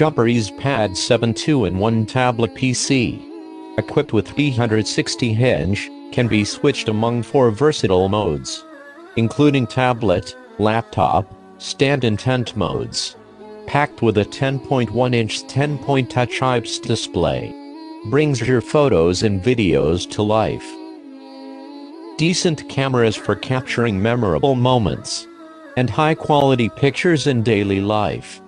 Jumper EasePad 7 2-in-1 tablet PC. Equipped with 360 hinge, can be switched among 4 versatile modes, including tablet, laptop, stand and tent modes. Packed with a 10.1-inch 10-point Touch IPS display. Brings your photos and videos to life. Decent cameras for capturing memorable moments. And high-quality pictures in daily life.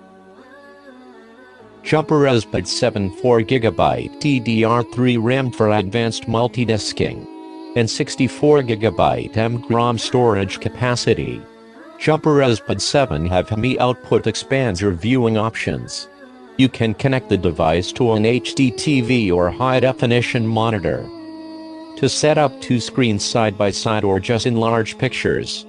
Jumper EasePad 7 4GB DDR3 RAM for advanced multitasking. And 64GB MGROM storage capacity. Jumper EasePad 7 HDMI output expands your viewing options. You can connect the device to an HD TV or high-definition monitor to set up 2 screens side by side or just enlarge pictures.